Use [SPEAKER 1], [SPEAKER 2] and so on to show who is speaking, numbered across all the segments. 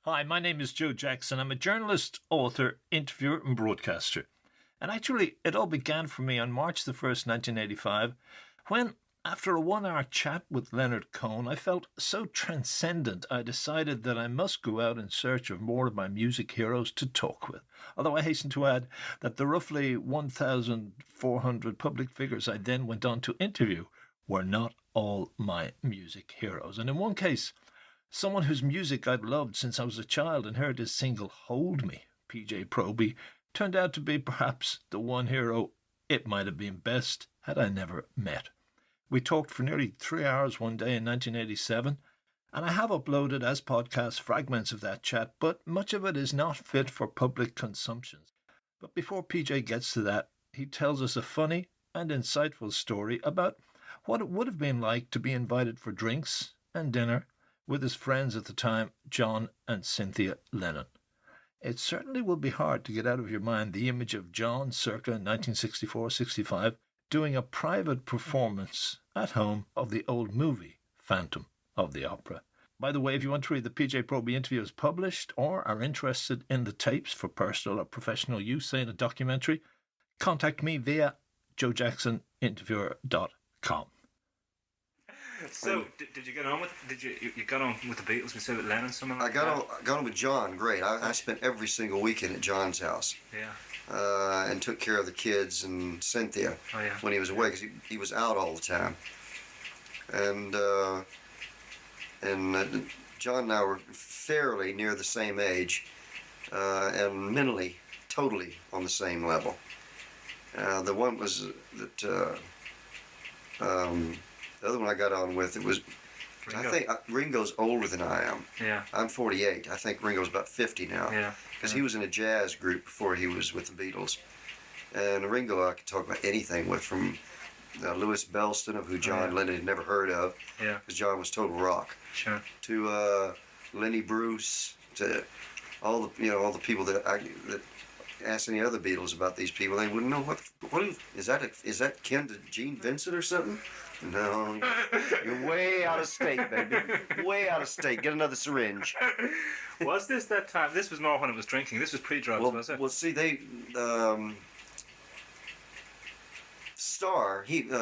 [SPEAKER 1] Hi, my name is Joe Jackson. I'm a journalist, author, interviewer, and broadcaster. And actually, it all began for me on March the 1st, 1985, when, after a 1 hour chat with Leonard Cohen, I felt so transcendent I decided that I must go out in search of more of my music heroes to talk with. Although I hasten to add that the roughly 1,400 public figures I then went on to interview were not all my music heroes. And in one case, someone whose music I'd loved since I was a child and heard his single Hold Me, PJ Proby, turned out to be perhaps the one hero it might have been best had I never met. We talked for nearly 3 hours one day in 1987, and I have uploaded as podcast fragments of that chat, but much of it is not fit for public consumption. But before PJ gets to that, he tells us a funny and insightful story about what it would have been like to be invited for drinks and dinner with his friends at the time, John and Cynthia Lennon. It certainly will be hard to get out of your mind the image of John circa 1964-65 doing a private performance at home of the old movie Phantom of the Opera. By the way, if you want to read the PJ Proby interviews published or are interested in the tapes for personal or professional use, say in a documentary, contact me via joejacksoninterviewer.com.
[SPEAKER 2] So, did you get on with? You got on with the Beatles? We said with Lennon, something like
[SPEAKER 3] I got on with John. Great. I spent every single weekend at John's house.
[SPEAKER 2] Yeah.
[SPEAKER 3] And took care of the kids and Cynthia when he was away because he was out all the time. And John and I were fairly near the same age, and mentally totally on the same level. The one was that. The other one I got on with, it was, Ringo. I think Ringo's older than I am.
[SPEAKER 2] Yeah.
[SPEAKER 3] I'm 48. I think Ringo's about 50 now.
[SPEAKER 2] Yeah.
[SPEAKER 3] Because he was in a jazz group before he was with the Beatles. And Ringo I could talk about anything with, from Louis Bellston, of who John Lennon had never heard of.
[SPEAKER 2] Yeah.
[SPEAKER 3] Because John was total rock.
[SPEAKER 2] Sure.
[SPEAKER 3] To Lenny Bruce, to all the people that ask any other Beatles about these people, they wouldn't know what is that kin to Gene Vincent or something? No, you're way out of state, baby. Way out of state. Get another syringe.
[SPEAKER 2] Was this that time? This was more when it was drinking. This was pre-drugs, was it?
[SPEAKER 3] Well, see,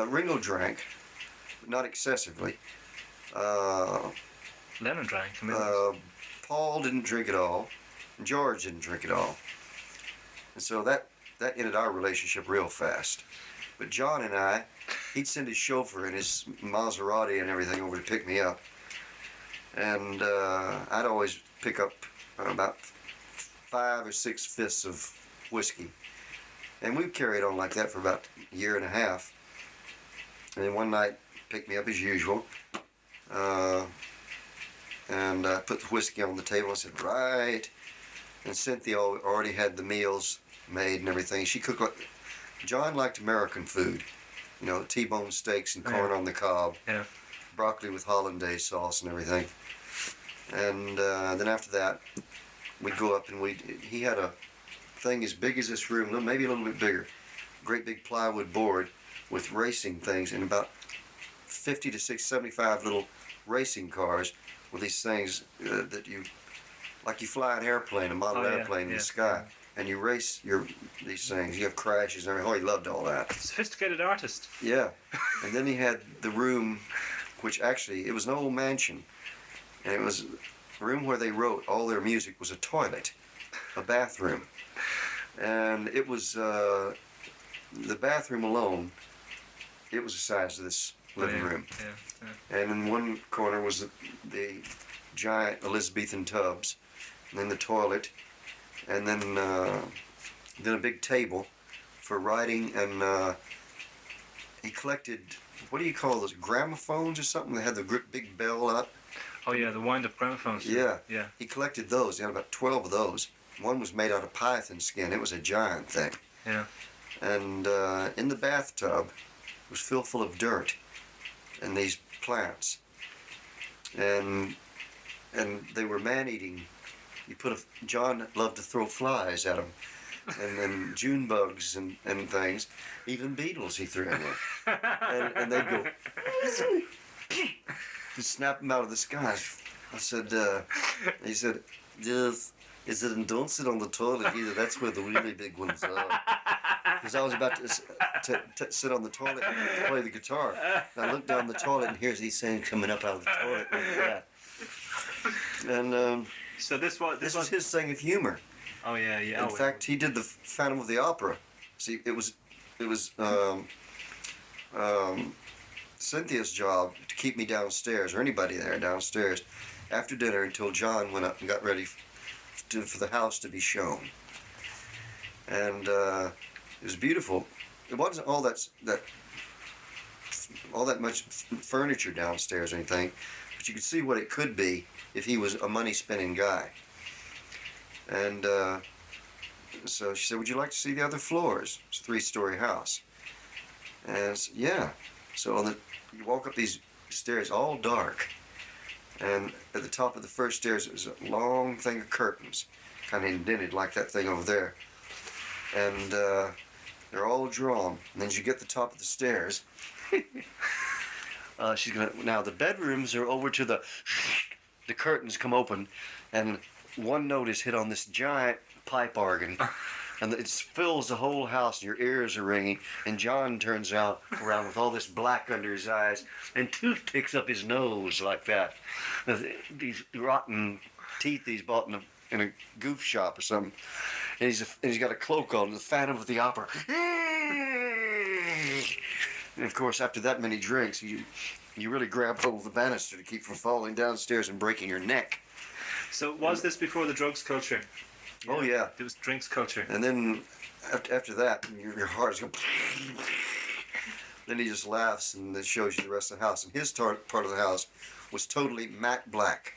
[SPEAKER 3] Ringo drank, but not excessively.
[SPEAKER 2] Lennon drank.
[SPEAKER 3] Paul didn't drink at all, and George didn't drink at all. And so that ended our relationship real fast. But John and I, he'd send his chauffeur in his Maserati and everything over to pick me up. And I'd always pick up about 5 or 6 fists of whiskey. And we carried on like that for about a year and a half. And then one night, picked me up as usual. And I put the whiskey on the table and said, right. And Cynthia already had the meals made and everything. She cooked like... John liked American food. You know, T-bone steaks and corn on the cob.
[SPEAKER 2] Yeah.
[SPEAKER 3] Broccoli with hollandaise sauce and everything. And then after that, we'd go up and he had a thing as big as this room, maybe a little bit bigger. Great big plywood board with racing things and about 50 to 75 little racing cars with these things that you fly an airplane, a model airplane in the sky. And you race these things. You have crashes and everything. Oh, he loved all that.
[SPEAKER 2] Sophisticated artist.
[SPEAKER 3] Yeah. And then he had the room, which actually, it was an old mansion. And it was a room where they wrote all their music, was a toilet, a bathroom. And it was, the bathroom alone, it was the size of this living room.
[SPEAKER 2] Yeah.
[SPEAKER 3] And in one corner was the giant Elizabethan tubs. And then the toilet. And then a big table for writing, and he collected, what do you call those, gramophones or something? They had the big bell up.
[SPEAKER 2] Oh yeah, the wind-up gramophones.
[SPEAKER 3] Yeah.
[SPEAKER 2] Yeah.
[SPEAKER 3] He collected those. He had about 12 of those. One was made out of python skin. It was a giant thing.
[SPEAKER 2] Yeah.
[SPEAKER 3] And in the bathtub was filled full of dirt and these plants. And they were man-eating. John loved to throw flies at them, and June bugs and things. Even beetles he threw in there. And they'd go, to snap them out of the sky. I said, he said, Yes. He said, and don't sit on the toilet either. That's where the really big ones are. Because I was about to sit on the toilet and play the guitar. And I looked down the toilet and here's these things coming up out of the toilet like that. And
[SPEAKER 2] So this was
[SPEAKER 3] this was his thing of humor.
[SPEAKER 2] Oh yeah, yeah.
[SPEAKER 3] In fact, he did the Phantom of the Opera. See, it was Cynthia's job to keep me downstairs, or anybody there downstairs, after dinner until John went up and got ready for the house to be shown. And it was beautiful. It wasn't all that much furniture downstairs or anything, but you could see what it could be if he was a money-spending guy. And so she said, would you like to see the other floors? It's a 3-story house. And I said, yeah. So you walk up these stairs, all dark. And at the top of the first stairs, there's a long thing of curtains, kind of indented like that thing over there. And they're all drawn. And then as you get to the top of the stairs, now the bedrooms are over to the curtains come open, and one note is hit on this giant pipe organ, and it fills the whole house, and your ears are ringing, and John turns around with all this black under his eyes, and toothpicks up his nose like that. These rotten teeth he's bought in a goof shop or something, and he's got a cloak on, the Phantom of the Opera. And of course, after that many drinks, you really grab hold of the banister to keep from falling downstairs and breaking your neck.
[SPEAKER 2] So was this before the drugs culture?
[SPEAKER 3] Oh yeah.
[SPEAKER 2] It was drinks culture.
[SPEAKER 3] And then after that, your heart's going. Then he just laughs and it shows you the rest of the house. And his part of the house was totally matte black.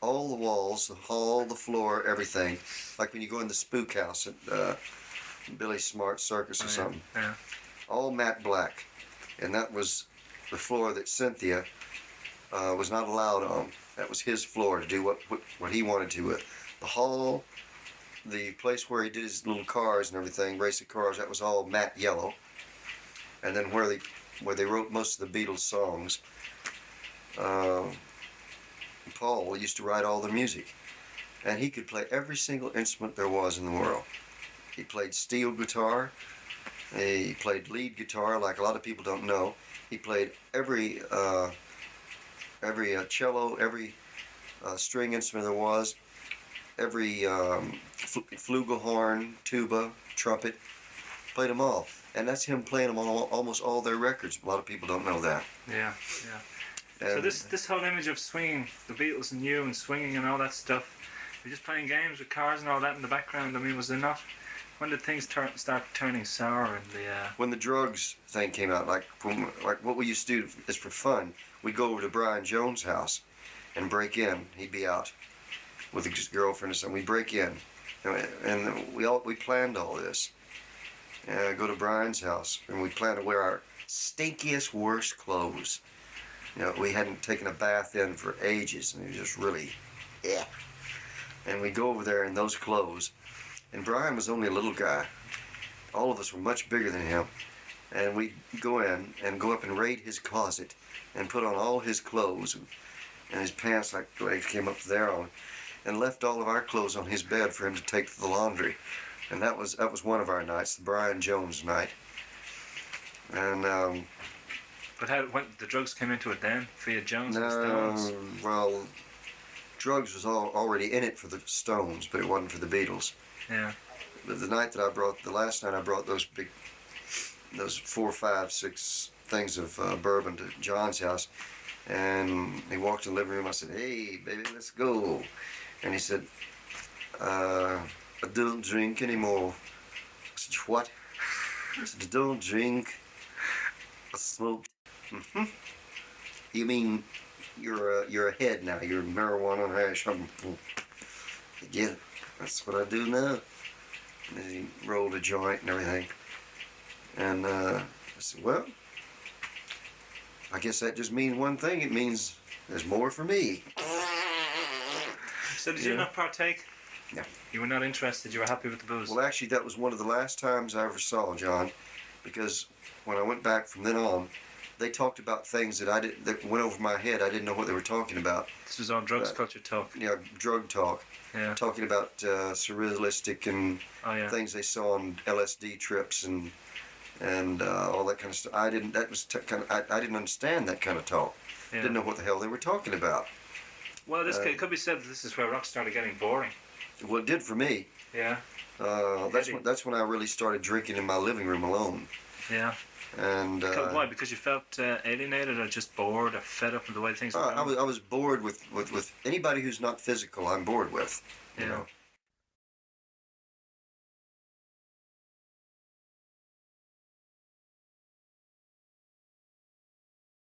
[SPEAKER 3] All the walls, the hall, the floor, everything. Like when you go in the spook house at Billy Smart's circus or something.
[SPEAKER 2] Yeah.
[SPEAKER 3] All matte black. And that was the floor that Cynthia was not allowed on. That was his floor to do what he wanted to with. The hall, the place where he did his little cars and everything, racing cars, that was all matte yellow. And then where they wrote most of the Beatles songs, Paul used to write all the music. And he could play every single instrument there was in the world. He played steel guitar. He played lead guitar, like a lot of people don't know. He played every cello, every string instrument there was, every flugelhorn, tuba, trumpet, played them all. And that's him playing them on almost all their records. A lot of people don't know that.
[SPEAKER 2] Yeah, yeah. So this whole image of swinging, the Beatles and you and swinging and all that stuff, you're just playing games with cars and all that in the background. I mean, was there not? When did things start turning sour and the?
[SPEAKER 3] When the drugs thing came out, like what we used to do is for fun, we'd go over to Brian Jones' house and break in. He'd be out with his girlfriend or something. We'd break in, and we planned all this. Go to Brian's house, and we planned to wear our stinkiest, worst clothes. You know, we hadn't taken a bath in for ages, and it was just really, yeah. And we'd go over there in those clothes. And Brian was only a little guy. All of us were much bigger than him. And we'd go in and go up and raid his closet and put on all his clothes and his pants, like the legs came up there on, and left all of our clothes on his bed for him to take to the laundry. And that was one of our nights, the Brian Jones night. And
[SPEAKER 2] But when the drugs came into it then, via Jones and
[SPEAKER 3] no,
[SPEAKER 2] Stones?
[SPEAKER 3] well, drugs was already in it for the Stones, but it wasn't for the Beatles.
[SPEAKER 2] Yeah.
[SPEAKER 3] But the last night I brought those 4, 5, 6 things of bourbon to John's house, and he walked in the living room. I said, "Hey, baby, let's go." And he said, "I don't drink anymore." I said, "What?" He said, "I don't drink. I smoke." Mm-hmm. You mean you're ahead now? You're marijuana and hash. Yeah. That's what I do now. And then he rolled a joint and everything. And I said, well, I guess that just means one thing. It means there's more for me.
[SPEAKER 2] So did you not partake?
[SPEAKER 3] No.
[SPEAKER 2] You were not interested? You were happy with the booze?
[SPEAKER 3] Well, actually, that was one of the last times I ever saw John, because when I went back from then on, they talked about things that went over my head. I didn't know what they were talking about.
[SPEAKER 2] This was all drugs culture talk.
[SPEAKER 3] Yeah, drug talk.
[SPEAKER 2] Yeah.
[SPEAKER 3] Talking about surrealistic and things they saw on LSD trips and all that kind of stuff. I didn't. That was I didn't understand that kind of talk.
[SPEAKER 2] Yeah.
[SPEAKER 3] Didn't know what the hell they were talking about.
[SPEAKER 2] Well, it could be said that this is where rock started getting boring.
[SPEAKER 3] Well, it did for me.
[SPEAKER 2] Yeah.
[SPEAKER 3] That's when I really started drinking in my living room alone.
[SPEAKER 2] Yeah.
[SPEAKER 3] And
[SPEAKER 2] why? Because you felt alienated or just bored or fed up with the way things were going?
[SPEAKER 3] I was bored with anybody who's not physical. I'm bored with. You know.